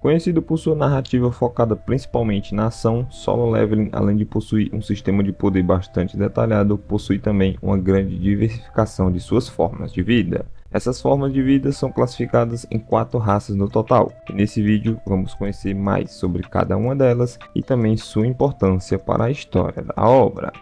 Conhecido por sua narrativa focada principalmente na ação, Solo Leveling, além de possuir um sistema de poder bastante detalhado, possui também uma grande diversificação de suas formas de vida. Essas formas de vida são classificadas em 4 raças no total, e nesse vídeo vamos conhecer mais sobre cada uma delas e também sua importância para a história da obra.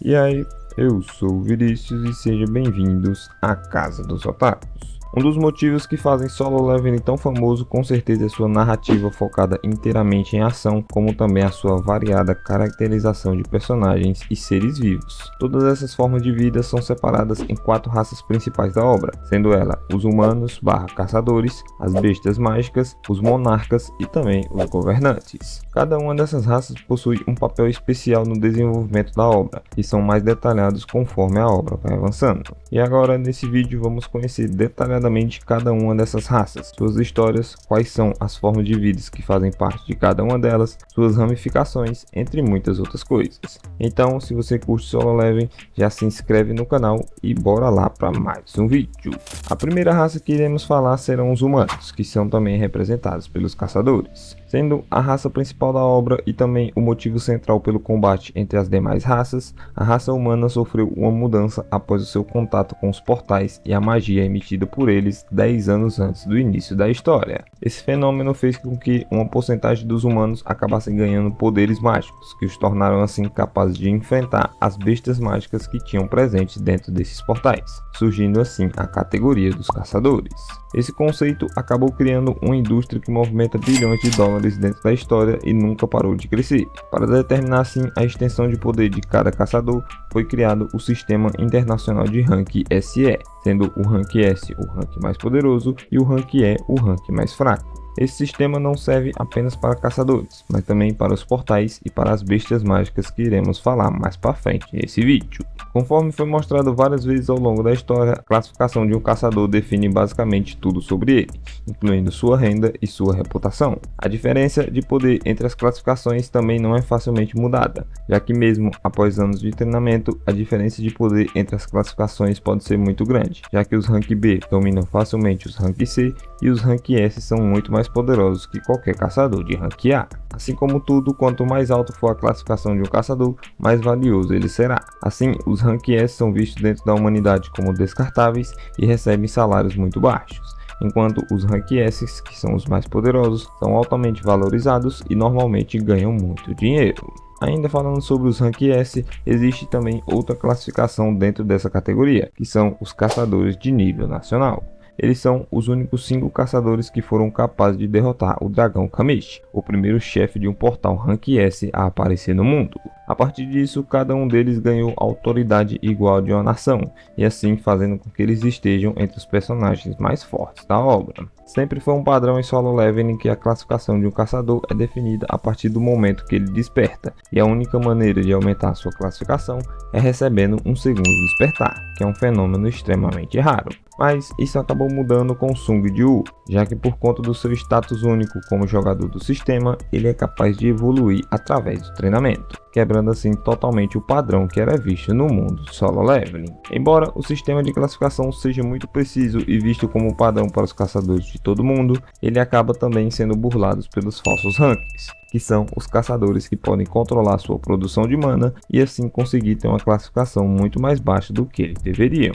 E aí, eu sou o Vinícius e sejam bem-vindos à Casa dos Otakus. Um dos motivos que fazem Solo Leveling tão famoso com certeza é sua narrativa focada inteiramente em ação, como também a sua variada caracterização de personagens e seres vivos. Todas essas formas de vida são separadas em 4 raças principais da obra, sendo ela os humanos / caçadores, as bestas mágicas, os monarcas e também os governantes. Cada uma dessas raças possui um papel especial no desenvolvimento da obra, e são mais detalhados conforme a obra vai avançando. E agora nesse vídeo vamos conhecer detalhadamente cada uma dessas raças, suas histórias, quais são as formas de vida que fazem parte de cada uma delas, suas ramificações, entre muitas outras coisas. Então, se você curte Solo Leveling, já se inscreve no canal e bora lá para mais um vídeo. A primeira raça que iremos falar serão os humanos, que são também representados pelos caçadores. Sendo a raça principal da obra e também o motivo central pelo combate entre as demais raças, a raça humana sofreu uma mudança após o seu contato com os portais e a magia emitida por eles 10 anos antes do início da história. Esse fenômeno fez com que uma porcentagem dos humanos acabassem ganhando poderes mágicos, que os tornaram assim capazes de enfrentar as bestas mágicas que tinham presentes dentro desses portais, surgindo assim a categoria dos caçadores. Esse conceito acabou criando uma indústria que movimenta bilhões de dólares dentro da história e nunca parou de crescer. Para determinar assim a extensão de poder de cada caçador, foi criado o Sistema Internacional de Rank SE, sendo o Rank S o rank mais poderoso e o Rank E o rank mais fraco. Esse sistema não serve apenas para caçadores, mas também para os portais e para as bestas mágicas que iremos falar mais para frente nesse vídeo. Conforme foi mostrado várias vezes ao longo da história, a classificação de um caçador define basicamente tudo sobre ele, incluindo sua renda e sua reputação. A diferença de poder entre as classificações também não é facilmente mudada, já que mesmo após anos de treinamento, a diferença de poder entre as classificações pode ser muito grande, já que os Rank B dominam facilmente os Rank C e os Rank S são muito mais poderosos que qualquer caçador de Rank A. Assim como tudo, quanto mais alto for a classificação de um caçador, mais valioso ele será. Assim, os Rank S são vistos dentro da humanidade como descartáveis e recebem salários muito baixos, enquanto os Rank S, que são os mais poderosos, são altamente valorizados e normalmente ganham muito dinheiro. Ainda falando sobre os Rank S, existe também outra classificação dentro dessa categoria, que são os caçadores de nível nacional. Eles são os únicos 5 caçadores que foram capazes de derrotar o dragão Kamish, o primeiro chefe de um portal Rank S a aparecer no mundo. A partir disso, cada um deles ganhou autoridade igual de uma nação, e assim fazendo com que eles estejam entre os personagens mais fortes da obra. Sempre foi um padrão em Solo Leveling que a classificação de um caçador é definida a partir do momento que ele desperta, e a única maneira de aumentar sua classificação é recebendo um segundo despertar, que é um fenômeno extremamente raro. Mas isso acabou mudando com Sung Ji-woo, já que por conta do seu status único como jogador do sistema, ele é capaz de evoluir através do treinamento, quebrando assim totalmente o padrão que era visto no mundo Solo Leveling. Embora o sistema de classificação seja muito preciso e visto como padrão para os caçadores de todo mundo, ele acaba também sendo burlado pelos falsos ranks, que são os caçadores que podem controlar sua produção de mana e assim conseguir ter uma classificação muito mais baixa do que eles deveriam.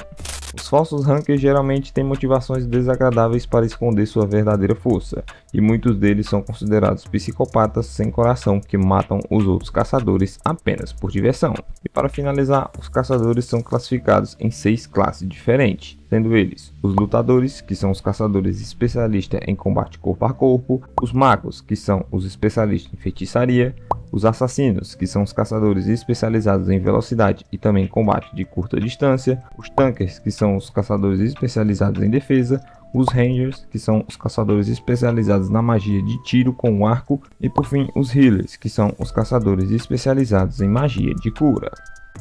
Os falsos rankers geralmente têm motivações desagradáveis para esconder sua verdadeira força, e muitos deles são considerados psicopatas sem coração que matam os outros caçadores apenas por diversão. E para finalizar, os caçadores são classificados em 6 classes diferentes, sendo eles os lutadores, que são os caçadores especialistas em combate corpo a corpo, os magos, que são os especialistas em feitiçaria, os assassinos, que são os caçadores especializados em velocidade e também combate de curta distância, os tankers, que são os caçadores especializados em defesa, os rangers, que são os caçadores especializados na magia de tiro com o arco, e por fim os healers, que são os caçadores especializados em magia de cura.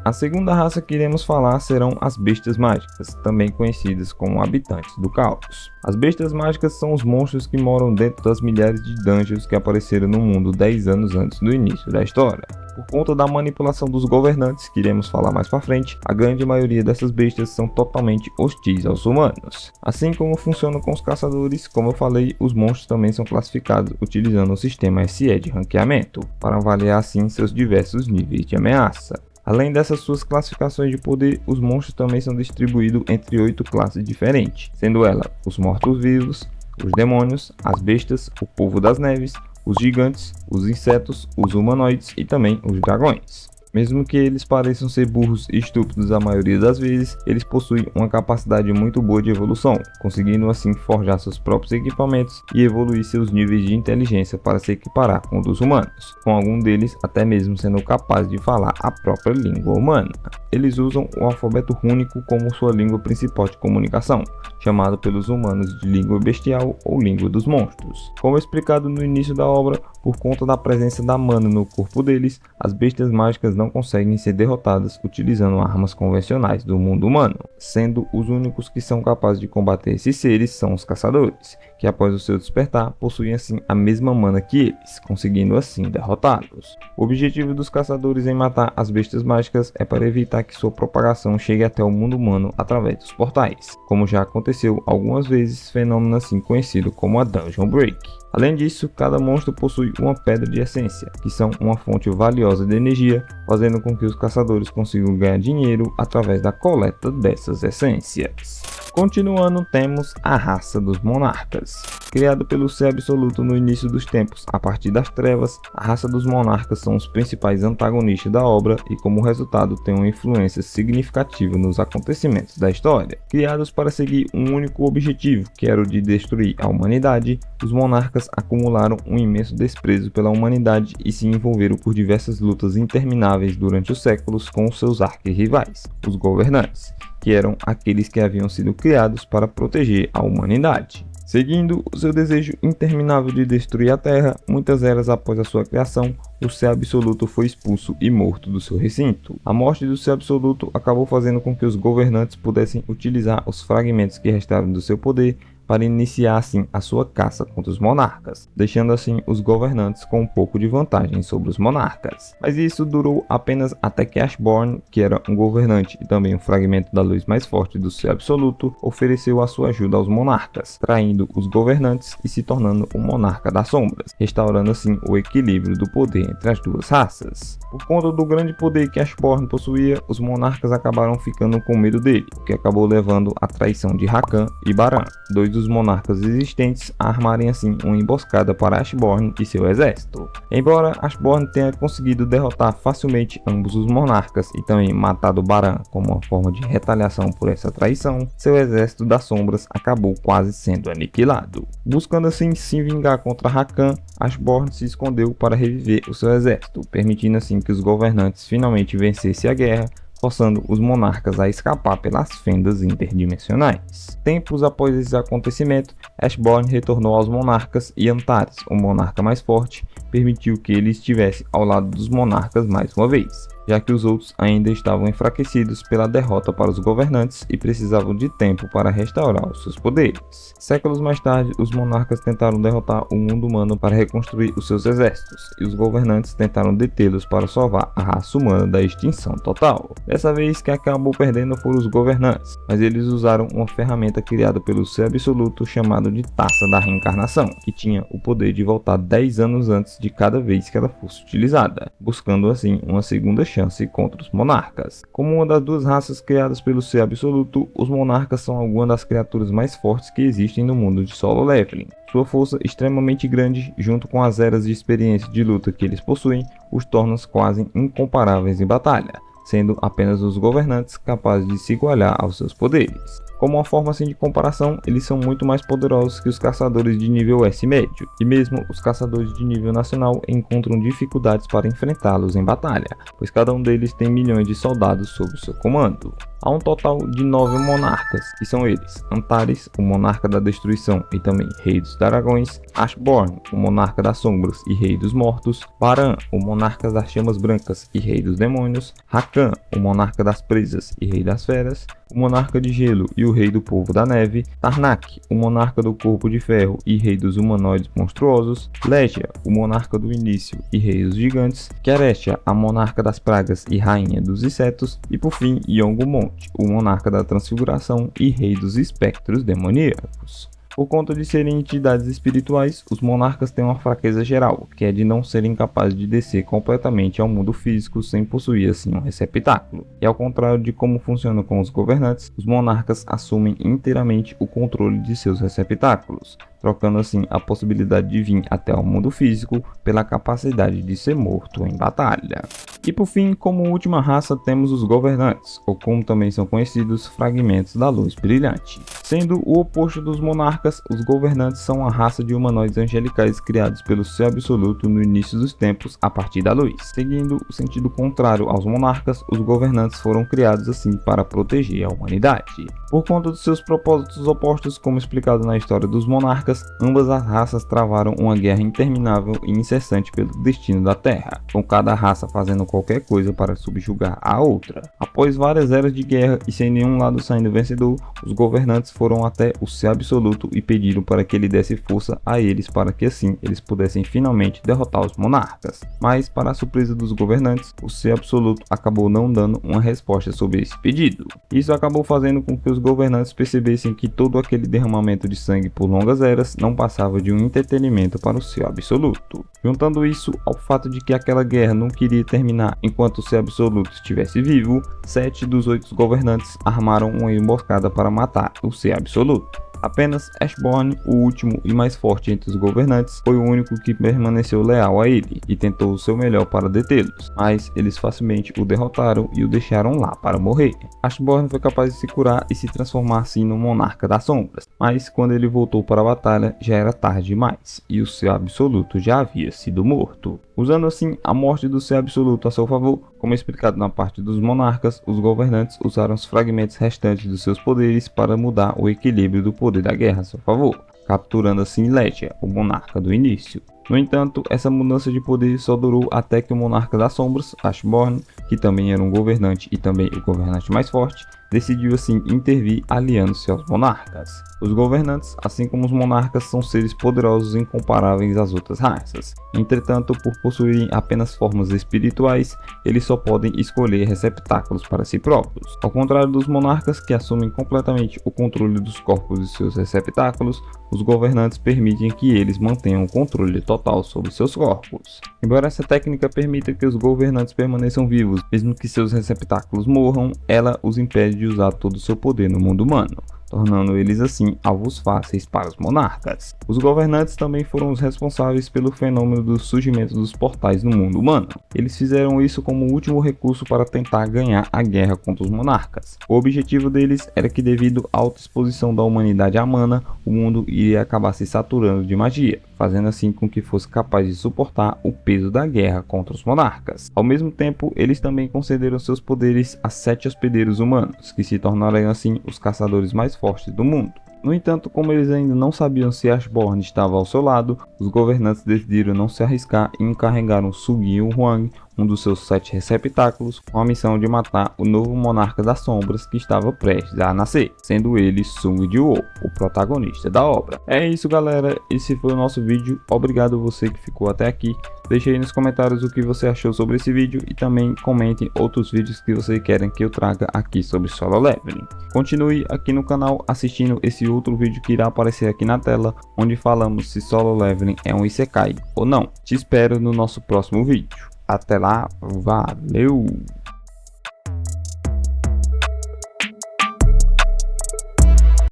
A segunda raça que iremos falar serão as bestas mágicas, também conhecidas como habitantes do caos. As bestas mágicas são os monstros que moram dentro das milhares de dungeons que apareceram no mundo 10 anos antes do início da história. Por conta da manipulação dos governantes, que iremos falar mais pra frente, a grande maioria dessas bestas são totalmente hostis aos humanos. Assim como funciona com os caçadores, como eu falei, os monstros também são classificados utilizando o sistema SE de ranqueamento, para avaliar assim seus diversos níveis de ameaça. Além dessas suas classificações de poder, os monstros também são distribuídos entre 8 classes diferentes, sendo elas os mortos-vivos, os demônios, as bestas, o povo das neves, os gigantes, os insetos, os humanoides e também os dragões. Mesmo que eles pareçam ser burros e estúpidos a maioria das vezes, eles possuem uma capacidade muito boa de evolução, conseguindo assim forjar seus próprios equipamentos e evoluir seus níveis de inteligência para se equiparar com os dos humanos, com algum deles até mesmo sendo capaz de falar a própria língua humana. Eles usam o alfabeto rúnico como sua língua principal de comunicação, chamado pelos humanos de língua bestial ou língua dos monstros. Como explicado no início da obra, por conta da presença da mana no corpo deles, as bestas mágicas não conseguem ser derrotadas utilizando armas convencionais do mundo humano, sendo os únicos que são capazes de combater esses seres são os caçadores, que após o seu despertar possuem assim a mesma mana que eles, conseguindo assim derrotá-los. O objetivo dos caçadores em matar as bestas mágicas é para evitar que sua propagação chegue até o mundo humano através dos portais, como já aconteceu algumas vezes, fenômeno assim conhecido como a Dungeon Break. Além disso, cada monstro possui uma pedra de essência, que são uma fonte valiosa de energia, fazendo com que os caçadores consigam ganhar dinheiro através da coleta dessas essências. Continuando, temos a raça dos monarcas. Criado pelo Ser Absoluto no início dos tempos, a partir das trevas, a raça dos monarcas são os principais antagonistas da obra e como resultado tem uma influência significativa nos acontecimentos da história. Criados para seguir um único objetivo, que era o de destruir a humanidade, os monarcas acumularam um imenso desprezo pela humanidade e se envolveram por diversas lutas intermináveis durante os séculos com os seus arquirrivais, os governantes, que eram aqueles que haviam sido criados para proteger a humanidade. Seguindo o seu desejo interminável de destruir a Terra, muitas eras após a sua criação, o Ser Absoluto foi expulso e morto do seu recinto. A morte do Ser Absoluto acabou fazendo com que os governantes pudessem utilizar os fragmentos que restaram do seu poder para iniciar assim a sua caça contra os monarcas, deixando assim os governantes com um pouco de vantagem sobre os monarcas. Mas isso durou apenas até que Ashborn, que era um governante e também um fragmento da luz mais forte do Ser Absoluto, ofereceu a sua ajuda aos monarcas, traindo os governantes e se tornando um monarca das sombras, restaurando assim o equilíbrio do poder entre as duas raças. Por conta do grande poder que Ashborn possuía, os monarcas acabaram ficando com medo dele, o que acabou levando à traição de Rakan e Baran, dois dos monarcas existentes, a armarem assim uma emboscada para Ashborn e seu exército. Embora Ashborn tenha conseguido derrotar facilmente ambos os monarcas e também matado Baran como uma forma de retaliação por essa traição, seu exército das sombras acabou quase sendo aniquilado. Buscando assim se vingar contra Rakan, Ashborn se escondeu para reviver o seu exército, permitindo assim que os governantes finalmente vencessem a guerra, forçando os monarcas a escapar pelas fendas interdimensionais. Tempos após esse acontecimento, Ashborn retornou aos monarcas e Antares, o monarca mais forte, permitiu que ele estivesse ao lado dos monarcas mais uma vez, já que os outros ainda estavam enfraquecidos pela derrota para os governantes e precisavam de tempo para restaurar os seus poderes. Séculos mais tarde, os monarcas tentaram derrotar o mundo humano para reconstruir os seus exércitos, e os governantes tentaram detê-los para salvar a raça humana da extinção total. Dessa vez, quem acabou perdendo foram os governantes, mas eles usaram uma ferramenta criada pelo Ser Absoluto chamada de Taça da Reencarnação, que tinha o poder de voltar 10 anos antes de cada vez que ela fosse utilizada, buscando assim uma segunda chance contra os monarcas. Como uma das duas raças criadas pelo Ser Absoluto, os monarcas são algumas das criaturas mais fortes que existem no mundo de solo leveling. Sua força extremamente grande, junto com as eras de experiência de luta que eles possuem, os torna quase incomparáveis em batalha, sendo apenas os governantes capazes de se igualar aos seus poderes. Como uma forma assim de comparação, eles são muito mais poderosos que os caçadores de nível S médio, e mesmo os caçadores de nível nacional encontram dificuldades para enfrentá-los em batalha, pois cada um deles tem milhões de soldados sob seu comando. Há um total de 9 monarcas, que são eles: Antares, o monarca da destruição e também rei dos dragões; Ashborn, o monarca das sombras e rei dos mortos; Baran, o monarca das chamas brancas e rei dos demônios; Rakan, o monarca das presas e rei das feras; o monarca de gelo e o rei do povo da neve, Tarnak, o monarca do corpo de ferro e rei dos humanoides monstruosos, Legia, o monarca do início e rei dos gigantes, Kerestia, a monarca das pragas e rainha dos insetos, e por fim Yongu-Mont, o monarca da transfiguração e rei dos espectros demoníacos. Por conta de serem entidades espirituais, os monarcas têm uma fraqueza geral, que é de não serem capazes de descer completamente ao mundo físico sem possuir assim um receptáculo. E ao contrário de como funciona com os governantes, os monarcas assumem inteiramente o controle de seus receptáculos, trocando assim a possibilidade de vir até o mundo físico pela capacidade de ser morto em batalha. E por fim, como última raça, temos os governantes, ou como também são conhecidos, fragmentos da luz brilhante. Sendo o oposto dos monarcas, os governantes são a raça de humanoides angelicais criados pelo Ser Absoluto no início dos tempos a partir da luz. Seguindo o sentido contrário aos monarcas, os governantes foram criados assim para proteger a humanidade. Por conta dos seus propósitos opostos, como explicado na história dos monarcas, ambas as raças travaram uma guerra interminável e incessante pelo destino da Terra, com cada raça fazendo qualquer coisa para subjugar a outra. Após várias eras de guerra e sem nenhum lado saindo vencedor, os governantes foram até o Ser Absoluto e pediram para que ele desse força a eles para que assim eles pudessem finalmente derrotar os monarcas. Mas, para a surpresa dos governantes, o Ser Absoluto acabou não dando uma resposta sobre esse pedido. Isso acabou fazendo com que os governantes percebessem que todo aquele derramamento de sangue por longas eras não passava de um entretenimento para o Ser Absoluto. Juntando isso ao fato de que aquela guerra não queria terminar enquanto o Ser Absoluto estivesse vivo, 7 dos 8 governantes armaram uma emboscada para matar o Ser Absoluto. Apenas Ashborn, o último e mais forte entre os governantes, foi o único que permaneceu leal a ele e tentou o seu melhor para detê-los, mas eles facilmente o derrotaram e o deixaram lá para morrer. Ashborn foi capaz de se curar e se transformar assim no monarca das sombras, mas quando ele voltou para a batalha já era tarde demais e o Ser Absoluto já havia sido morto. Usando assim a morte do Ser Absoluto a seu favor, como explicado na parte dos monarcas, os governantes usaram os fragmentos restantes dos seus poderes para mudar o equilíbrio do poder da guerra a seu favor, capturando assim Legia, o monarca do início. No entanto, essa mudança de poder só durou até que o monarca das sombras, Ashborn, que também era um governante e também o governante mais forte, decidiu assim intervir aliando-se aos monarcas. Os governantes, assim como os monarcas, são seres poderosos e incomparáveis às outras raças. Entretanto, por possuírem apenas formas espirituais, eles só podem escolher receptáculos para si próprios. Ao contrário dos monarcas, que assumem completamente o controle dos corpos de seus receptáculos, os governantes permitem que eles mantenham o controle total sobre seus corpos. Embora essa técnica permita que os governantes permaneçam vivos, mesmo que seus receptáculos morram, ela os impede de usar todo o seu poder no mundo humano, tornando eles assim alvos fáceis para os monarcas. Os governantes também foram os responsáveis pelo fenômeno do surgimento dos portais no mundo humano. Eles fizeram isso como último recurso para tentar ganhar a guerra contra os monarcas. O objetivo deles era que, devido à alta exposição da humanidade à mana, o mundo iria acabar se saturando de magia, fazendo assim com que fosse capaz de suportar o peso da guerra contra os monarcas. Ao mesmo tempo, eles também concederam seus poderes a 7 hospedeiros humanos, que se tornariam assim os caçadores mais fortes do mundo. No entanto, como eles ainda não sabiam se Ashborn estava ao seu lado, os governantes decidiram não se arriscar e encarregaram Sugiun Huang, um dos seus 7 receptáculos, com a missão de matar o novo monarca das sombras que estava prestes a nascer, sendo ele Sung Jiwoo, o protagonista da obra. É isso, galera, esse foi o nosso vídeo. Obrigado você que ficou até aqui. Deixe aí nos comentários o que você achou sobre esse vídeo e também comente outros vídeos que vocês querem que eu traga aqui sobre Solo Leveling. Continue aqui no canal assistindo esse outro vídeo que irá aparecer aqui na tela, onde falamos se Solo Leveling é um Isekai ou não. Te espero no nosso próximo vídeo. Até lá, valeu!